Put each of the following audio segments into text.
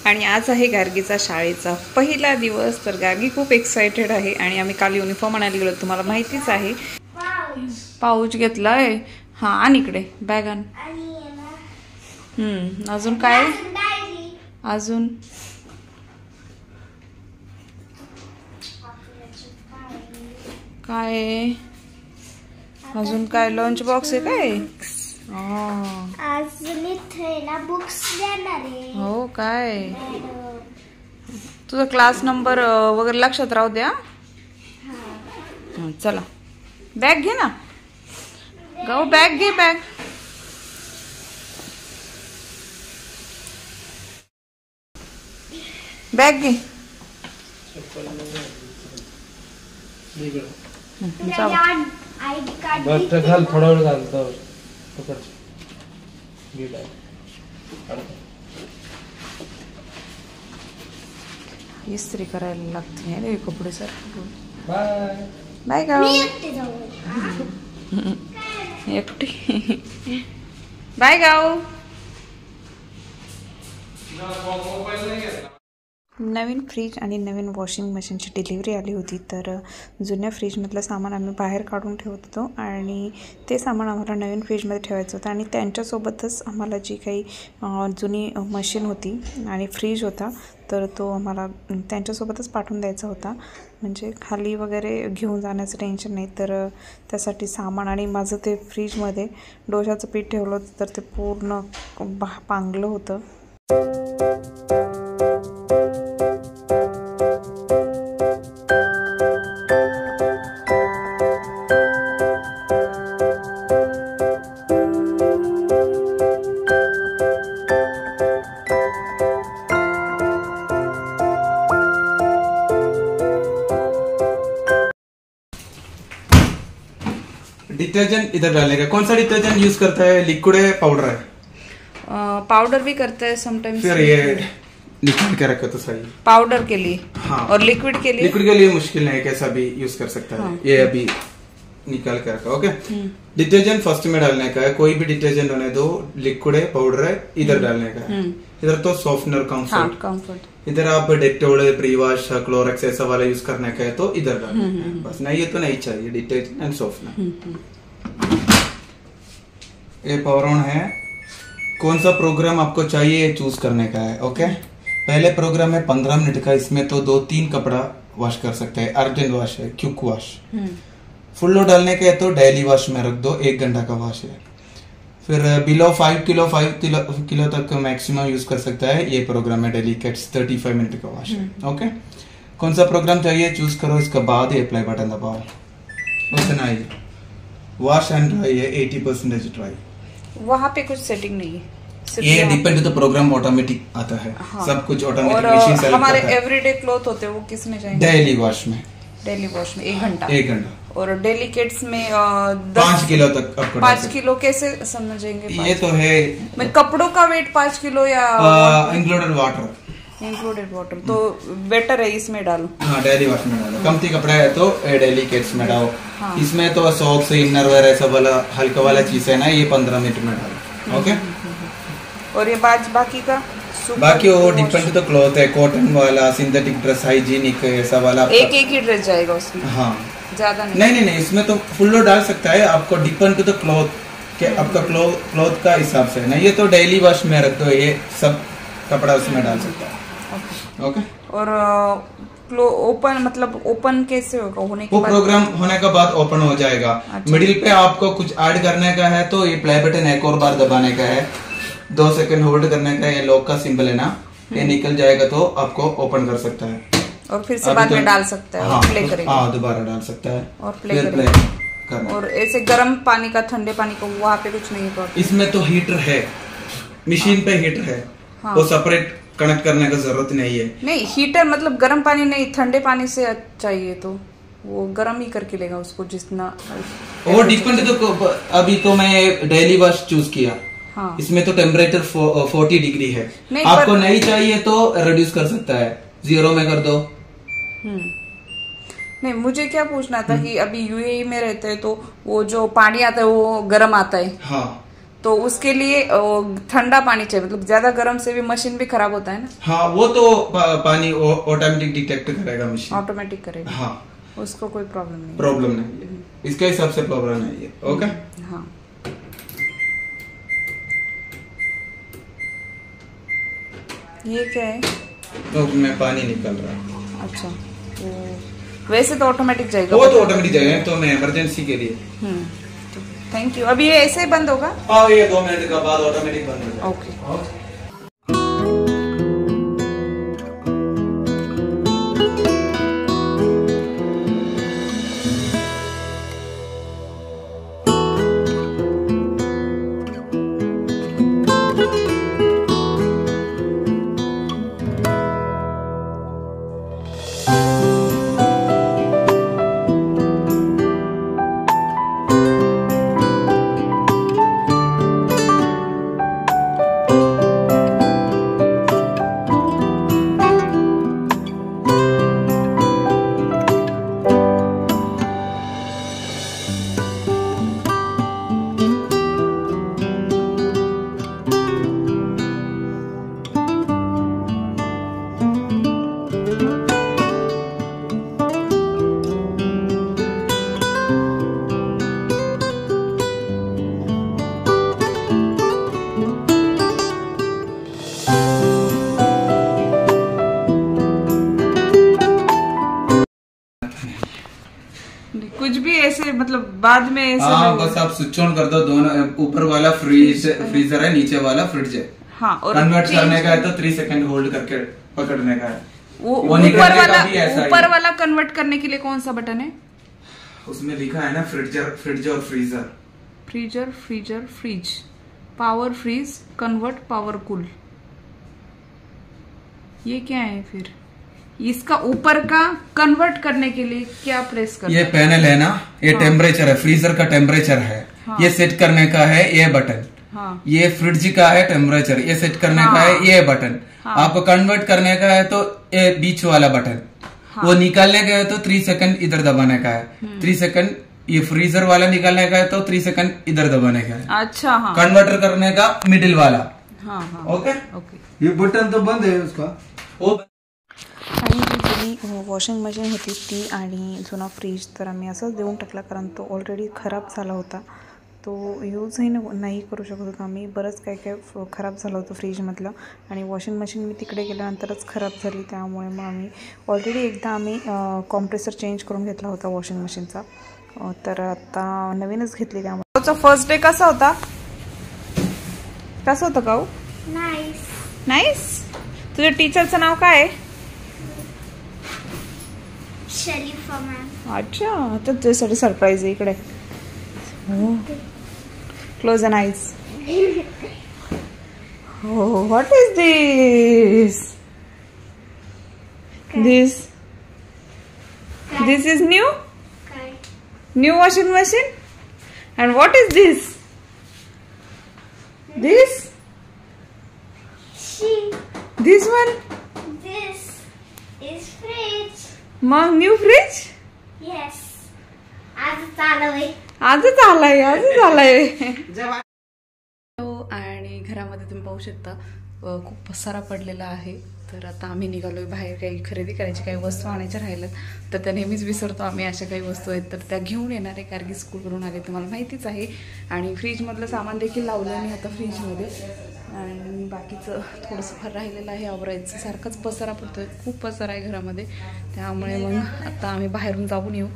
आणि आज आहे गार्गीचा शाळेचा पहिला दिवस. तर गार्गी खूप एक्सायटेड आहे आणि आम्ही काल युनिफॉर्म आणायला गेलो, तुम्हाला माहितीच आहे. पाऊच घेतलाय. हा आण इकडे बॅग आण. अजून काय? अजून काय? अजून काय? लंच बॉक्स आहे काय? आज ना बुक्स देणार आहे. हो काय? तुझा क्लास नंबर वगैरे लक्षात राहू द्या. चला बॅग घे ना. गाऊ बॅग घे. बॅग घे. घाल थोडा वेळ घालतो. इस्त्री करायला लागते रे कपडे सर. बाय बाय गाऊ. एकटी. बाय गाऊ. नवीन फ्रीज आणि नवीन वॉशिंग मशीनची डिलिव्हरी आली होती. तर जुन्या फ्रीजमधलं सामान आम्ही बाहेर काढून ठेवत होतो आणि ते सामान आम्हाला नवीन फ्रीजमध्ये ठेवायचं होतं. आणि त्यांच्यासोबतच आम्हाला जी काही जुनी मशीन होती आणि फ्रीज होता तर तो आम्हाला त्यांच्यासोबतच पाठवून द्यायचा होता. म्हणजे खाली वगैरे घेऊन जाण्याचं टेन्शन नाही. तर त्यासाठी सामान आणि माझं ते फ्रीजमध्ये डोशाचं पीठ ठेवलं होतं तर ते पूर्ण पांगलं होतं. डिटर्जेंट इधर डालने का. कौन सा डिटर्जेंट यूज करता है? लिक्विड है पाउडर है? पाउडर भी करते हैं समटाइम्स. फिर ये निकाल के रखो तो सही. पाउडर के लिए. हाँ. और लिक्विड के लिए? लिक्विड के लिए मुश्किल नहीं, कैसा भी यूज कर सकता है. हाँ. ये अभी निकाल के रखा. ओके. डिटर्जेंट फर्स्ट में डालने का है. कोई भी डिटर्जेंट होने दो, लिक्विड है पाउडर है, इधर डालने का है. इधर तो सॉफ्टनर कंफर्ट. इधर आप डेटोल, प्रीवॉश, क्लोरेक्स ऐसा वाला यूज करने का है तो इधर डालना है. बस नहीं ये तो नहीं चाहिए. Detergent and softener. ये पावर ऑन है. कौन सा प्रोग्राम आपको चाहिए चूज करने का है. ओके. पहले प्रोग्राम है 15 मिनट का. इसमें तो 2-3 कपड़ा वॉश कर सकते हैं. अर्जेंट वॉश है, क्विक वॉश. फुल लोड डालने के तो डेली वॉश में रख दो, 1 घंटा का वॉश है. फिर बिलो 5 किलो तक मैक्सिमम यूज कर सकता है. ये प्रोग्राम है डेलीकेट्स, 35 मिनट का वॉश है. ओके. कौन सा प्रोग्राम चाहिए चूज करो. इसके बाद ये अप्लाई बटन दबाओ. उतना ही. वॉश एंड ड्राई है 80% ड्राई. वहाँ पे कुछ सेटिंग नहीं है. ये depend to the program automatic आता है. हाँ. सब कुछ ऑटोमेटिक मशीन से. हमारे एवरीडे क्लॉथ होते हैं वो किसमें जाएंगे? डेली वॉश में. डेली वॉश में 1 घंटा. 1 घंटा. और डेलीकेट्स में 5 किलो तक आपको. 5 किलो कैसे समझेंगे? ये तो है. मैं कपड़ों का वेट 5 किलो या इंक्लूडेड वाटर. इंक्लूडेड वाटर तो बेटर है इसमें डालो. हाँ डेली वॉश में डालो. कमती कपड़ा है तो डेलीकेट्स में डालो. हाँ. इसमें तो सॉक्स, इनर वेयर ऐसा वाला हल्का वाला चीज है ना, ये 15 मिनट में डालो. ओके. और ये बाकी का बाकी वो डिपेंड टू द क्लॉथ है. कॉटन वाला, सिंथेटिक ड्रेस, हाइजीनिक ऐसा वाला. एक ही ड्रेस जाएगा उसमें. हाँ. ज्यादा नहीं. इसमें तो फुल लोड डाल सकता है. आपको डिपेंड टू द क्लॉथ के आपका क्लॉथ का हिसाब से ना. ये तो डेली वॉश में रख दो. ये सब कपड़ा उसमें डाल सकता है. ओके. और ओपन मतलब ओपन कैसे होगा? होने के वो बाद प्रोग्राम होने के बाद ओपन हो जाएगा. अच्छा. मिडिल पे आपको कुछ ऐड करने का है तो ये प्ले बटन एक और बार दबाने का है. 2 सेकंड होल्ड करने का. ये लॉक का सिंबल है ना, ये निकल जाएगा तो आपको ओपन कर सकता है. और फिर से बाद में डाल सकता है. हाँ, प्ले करेगा. हाँ दोबारा डाल सकता है और प्ले करेगा. और ऐसे गर्म पानी का, ठंडे पानी का वहाँ पे कुछ नहीं होगा. इसमें तो हीटर है, मशीन पे हीटर है. हाँ. वो सेपरेट कनेक्ट करने का जरूरत नहीं है. नहीं हीटर मतलब गर्म पानी नहीं, ठंडे पानी से चाहिए तो वो गर्म ही करके लेगा उसको जितना. वो डिपेंड. तो अभी तो मैं डेली वॉश चूज किया. हाँ. इसमें तो टेम्परेचर 40 डिग्री है. आपको नहीं चाहिए तो रिड्यूस कर सकता है, 0 में कर दो. नहीं मुझे क्या पूछना था कि अभी यूएई में रहते हैं तो वो जो पानी आता है वो गर्म आता है. हाँ. तो उसके लिए ठंडा पानी चाहिए, मतलब ज्यादा गर्म से भी मशीन भी खराब होता है ना। हाँ वो तो पानी ऑटोमेटिक डिटेक्ट करेगा मशीन, ऑटोमेटिक करेगा। हाँ उसको कोई प्रॉब्लम नहीं। प्रॉब्लम नहीं है, इसके हिसाब से प्रॉब्लम नहीं है। ओके हाँ ये क्या है? तो मैं पानी निकल रहा है। अच्छा तो वैसे तो ऑटोमेटिक जाएगा। वो तो ऑटोमेटिक जाएगा, तो मैं इमरजेंसी के लिए। Thank you. अभी ये ऐसे ही बंद होगा? हाँ ये 2 मिनट का बाद ऑटोमेटिक बंद हो जाएगा। ओके। कुछ भी ऐसे मतलब बाद में ऐसे हाँ बस आप स्विच ऑन कर दो, दोनों ऊपर वाला फ्रीजर है, नीचे वाला फ्रिज है। हाँ और कन्वर्ट करने का है तो 3 सेकंड होल्ड करके पकड़ने का है। वो ऊपर वाला कन्वर्ट करने के लिए कौन सा बटन है? उसमें लिखा है ना फ्रिज और freezer. Freezer fridge, power freeze, convert, power cool. ये क्या है फिर? इसका ऊपर का कन्वर्ट करने के लिए क्या प्रेस करना? ये पैनल है ना, ये टेम्परेचर है, फ्रीजर का टेम्परेचर है। ये सेट करने का है ये बटन। ये फ्रिज का है टेम्परेचर, ये सेट करने का है ये बटन। आपको कन्वर्ट करने का है तो ये बीच वाला बटन। वो निकालने का है तो 3 सेकंड इधर दबाने का है। 3 सेकंड ये फ्रीजर वाला निकालने का है तो 3 सेकंड इधर दबाने का है। अच्छा हाँ। कन्वर्टर करने का मिडिल वाला। हाँ हाँ ओके ओके। ये बटन तो बंद है उसका। वो आणि जी जुनी वॉशिंग मशीन होती ती आणि जुना फ्रीज तर आम्ही असंच देऊन टाकला, कारण तो ऑलरेडी खराब झाला होता, तो यूजही नाही करू शकत होतो आम्ही। बरंच काय काय खराब झालं होतं फ्रीजमधलं, आणि वॉशिंग मशीन मी तिकडे गेल्यानंतरच खराब झाली, त्यामुळे मग आम्ही ऑलरेडी एकदा आम्ही कॉम्प्रेसर चेंज करून घेतला होता वॉशिंग मशीनचा, तर आता नवीनच घेतली। त्यामुळे फर्स्ट डे कसा होता? कसं होतं गाऊ? Nice nice. तुझ्या टीचरचं नाव काय आहे? शरीफा मॅम। अच्छा, तर तुझ्यासाठी सरप्राईज आहे इकडे। क्लोज अन आईज। हो, what is this? This is new washing machine. And what is this? This one? This is fridge. मग न्यू फ्रीज? Yes. आजच आलोय. आजच आलाय आणि घरामध्ये तुम्ही पाहू शकता खूप पसारा पडलेला आहे। तर आता आम्ही निघालोय बाहेर काही खरेदी करायची, काही वस्तू आणायच्या राहिल्यात तर त्या नेहमीच विसरतो आम्ही। अशा काही वस्तू आहेत तर त्या घेऊन येणार आहे, कारण की स्कूलवरून आले तुम्हाला माहितीच आहे। आणि फ्रीजमधलं सामान देखील लावलं मी आता फ्रीजमध्ये, आणि बाकीचं थोडंसं फार राहिलेलं आहे आवरायचं। सारखाच पसारा पडतोय, खूप पसारा आहे घरामध्ये, त्यामुळे मग आता आम्ही बाहेरून जाऊन येऊ,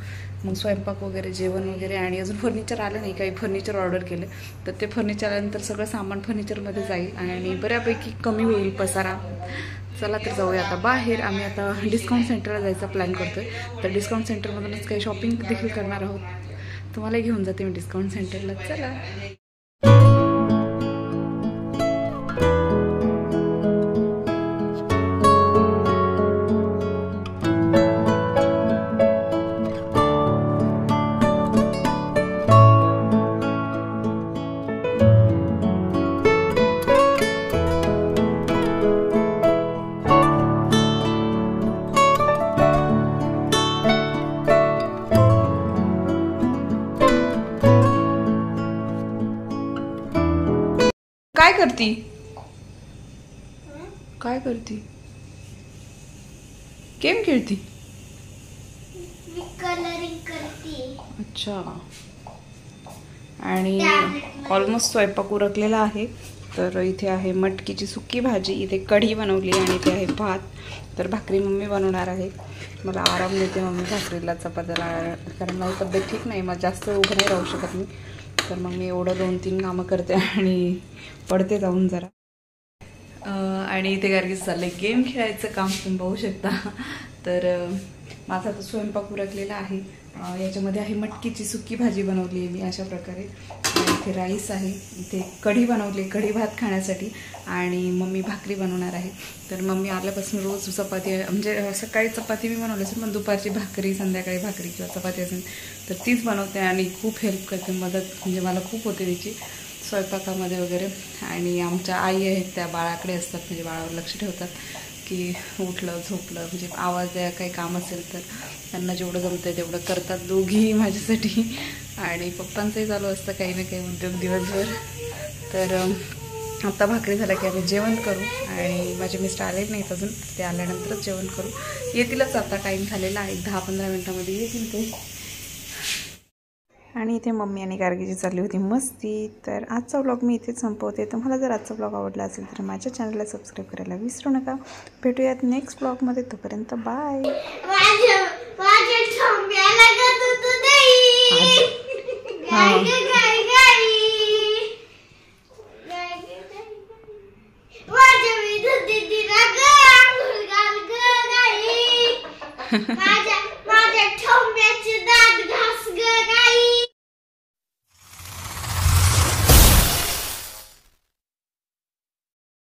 मग स्वयंपाक वगैरे, जेवण वगैरे। आणि अजून फर्निचर आलं नाही, काही फर्निचर ऑर्डर केले तर ते फर्निचर आल्यानंतर सगळं सामान फर्निचरमध्ये जाईल आणि बऱ्यापैकी कमी होईल पसारा। चला तर जाऊया आता बाहेर। आम्ही आता डिस्काउंट सेंटरला जायचा प्लॅन करतोय, तर डिस्काउंट सेंटरमधूनच काही शॉपिंग देखील करणार आहोत। तुम्हाला घेऊन जाते मी डिस्काउंट सेंटरला, चला। करती काय करती गेम खेळती मी कलरिंग करते. अच्छा. आणि ऑलमोस्ट स्वयंपाक उरकलेला आहे. तर इथे आहे मटकीची सुकी भाजी, इथे कढी बनवली आणि इथे आहे भात. तर भाकरी मम्मी बनवणार आहे. मला आराम देते मम्मी भाकरीला चपात्याला, कारण माझी तब्येत ठीक नाही, मग जास्त उभं नाही राहू शकत मी. तर मग मी एवढं 2-3 कामं करते आणि पडते जाऊन जरा. आणि इथे गार्गीस चाललंय गेम खेळायचं काम, तुम्ही बघू शकता. तर माझा तो स्वयंपाक उरकलेला आहे. याच्यामध्ये आहे मटकीची सुकी भाजी बनवली आहे मी अशा प्रकारे. इथे राईस आहे, इथे कढी बनवली, कढी भात खाण्यासाठी, आणि मम्मी भाकरी बनवणार आहे. तर मम्मी आल्यापासून रोज चपाती, म्हणजे सकाळी चपाती मी बनवली असेल, पण दुपारची भाकरी, संध्याकाळी भाकरी किंवा चपाती असेल तर तीच बनवते आणि खूप हेल्प करते, मदत म्हणजे मला खूप होते तिची स्वयंपाकामध्ये वगैरे. आणि आमच्या आई आहेत त्या बाळाकडे असतात, म्हणजे बाळावर लक्ष ठेवतात की उठलं झोपलं, म्हणजे आवाज द्या, काही काम असेल तर त्यांना जेवढं जमतं तेवढं करतात दोघीही माझ्यासाठी. आणि पप्पांचंही चालू असतं काही ना काही उद्योग दिवसभर. तर आता भाकरी झाल्या की आम्ही जेवण करू, आणि माझे मिस्टर आले नाहीत अजून, ते आल्यानंतरच जेवण करू. येतीलच, आता टाईम झालेला आहे, 10-15 मिनटामध्ये येतील ते. आणि इथे मम्मी आणि गार्गीची चालली होती मस्ती. तर आजचा व्लॉग मी इथेच संपवते. तुम्हाला जर आजचा व्लॉग आवडला असेल तर माझ्या चॅनलला सबस्क्राईब करायला विसरू नका. भेटूयात नेक्स्ट व्लॉगमध्ये, तोपर्यंत बाय. माझ्या ठोंब्याचे दात